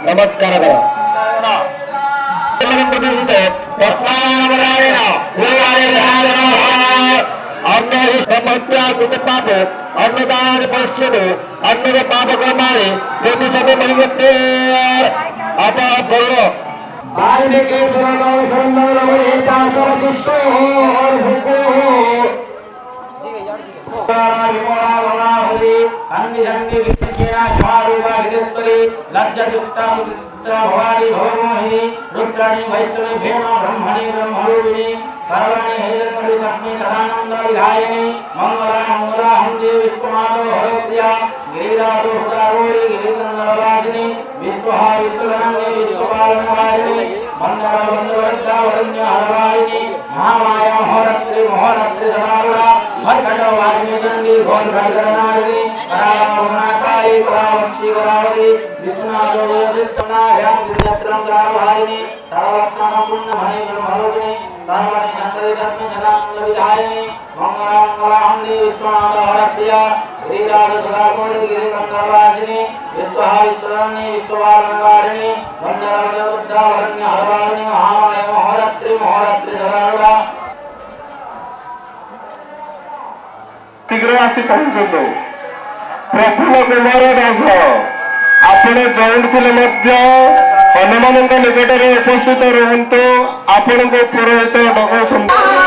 नमस्कार अन्नदान पश्चिम अन्न पाप कर्माणी प्रतिशत परिवर्ते आता बोलो भवानी भवमोहिनी रुद्राणी वैष्णवी भेमा ब्रह्मणी ब्रह्मरूपिणी सर्वाणि हेजन्मति सप्तमी सदानंद विधायिनी मंगला मंगला हंदे विश्वमातो हरप्रिया गिरिराजो हुतारोरी गिरिगंधर्वासिनी विश्वहा विश्वधनंगे विश्वपालनकारिणी वंदना वंदवरद्दा वरण्य हरवाहिनी महामाया महोरत्री महोरत्री सदारुणा भट्टवासिनी चंडी घोर घटगरनारिणी करावनाकाली करावक्षी करावती विष्णुनाथोदयदिष्टना ह्यां त्रिनेत्रं कालभारिणी सर्वलक्षणं पुण्यमणि ब्रह्मरूपिणी सर्वाणि नंदरि सत्य सदानंद विधायिनी मंगला मंगला हंदे विश्वनाथ हरप्रिया गिरिराज सदागोरी गिरिगंधर्वासिनी विश्वहा विश्वधन्नी विश्वपालनकारिणी वंदना बुद्धा वरण्य हरवारिणी महामाया महोरत्री महोरत्री सदारुणा शीघ्र आसी पहुंचतु प्रफुल्ल कुमार दास आपण जोड़े हनुमान निकट में उपस्थित रुहतु आपण को पुरोहित डक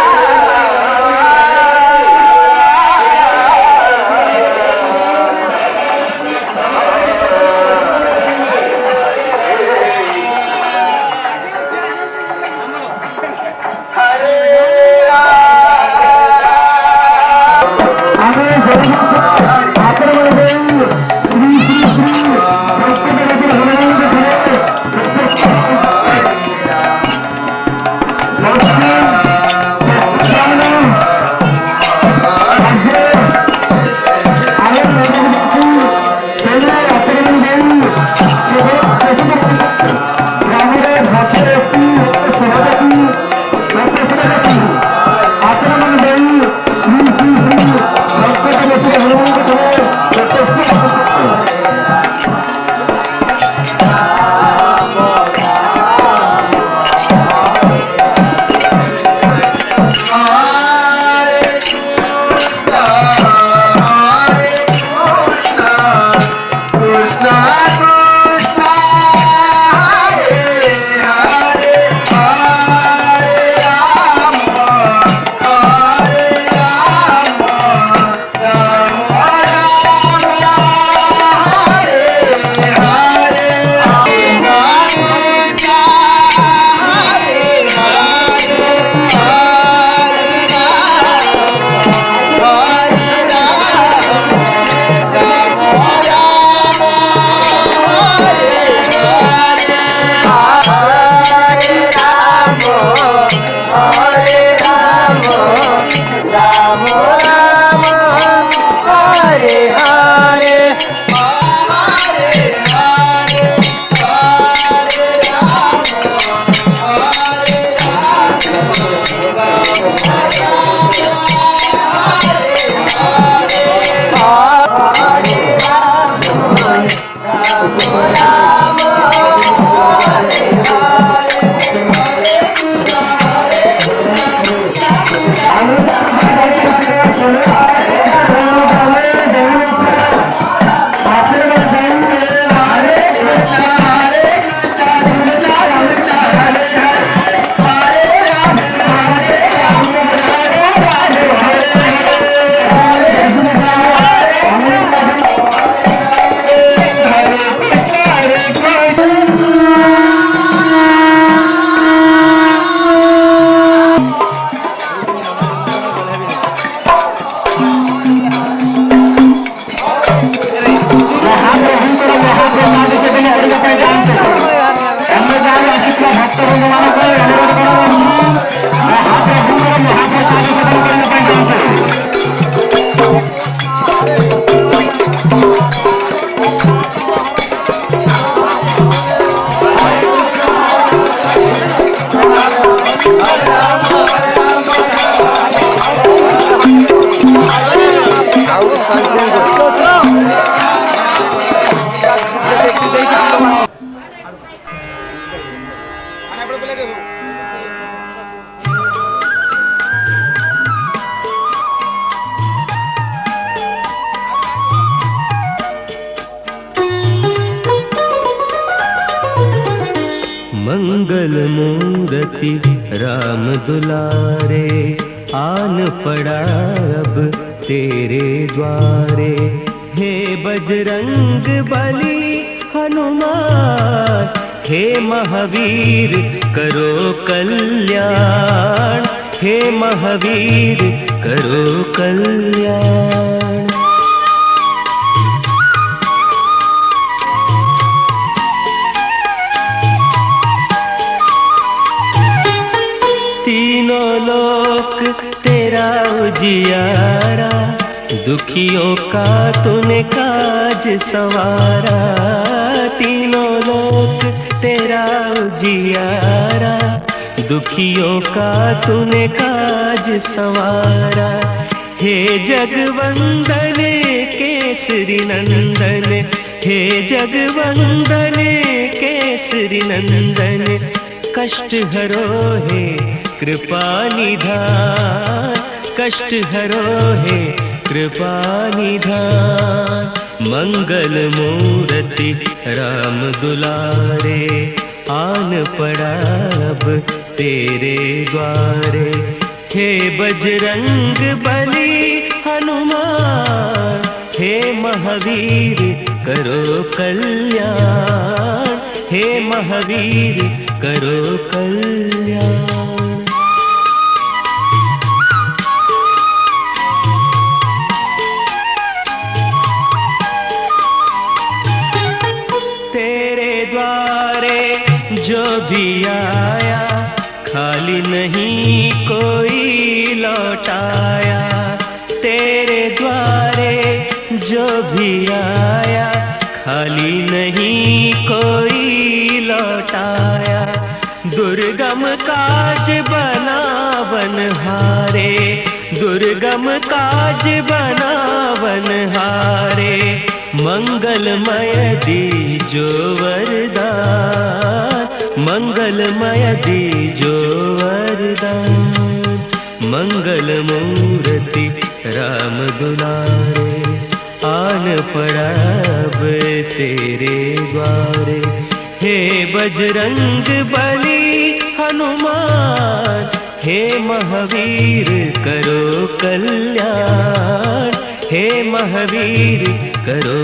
मूर्ति राम दुलारे, आन पड़ा अब तेरे द्वारे। हे बजरंग बली हनुमान, हे महावीर करो कल्याण, हे महावीर करो कल्याण। तीनों लोक तेरा उजियारा, दुखियों का तूने काज संवारा। तीनों लोक तेरा उजियारा, दुखियों का तूने काज संवारा। हे जगवंदन केसरी नंदन, हे जगवंदन केसरी नंदन, कष्ट हरो हे कृपा निधान, कष्ट हरो हे कृपा निधान। मंगल मूर्ति राम दुलारे, आन पड़ा अब तेरे द्वारे। हे बजरंग बली हनुमान, हे महावीर करो कल्याण, हे महावीर करो कल्याण। तेरे द्वारे जो भी आया, खाली नहीं कोई लौटाया। तेरे द्वारे जो भी आया, खाली नहीं कोई लौटाया। दुर्गम काज बनावन हारे, दुर्गम काज बनावन हारे। मंगलमय दीजो वरदान, मंगलमय दीजो वरदान। मंगल मूर्ति राम दुलारे, आन पड़ा अब तेरे द्वारे। हे बजरंग बली हनुमान, हे महावीर करो कल्याण, हे महावीर करो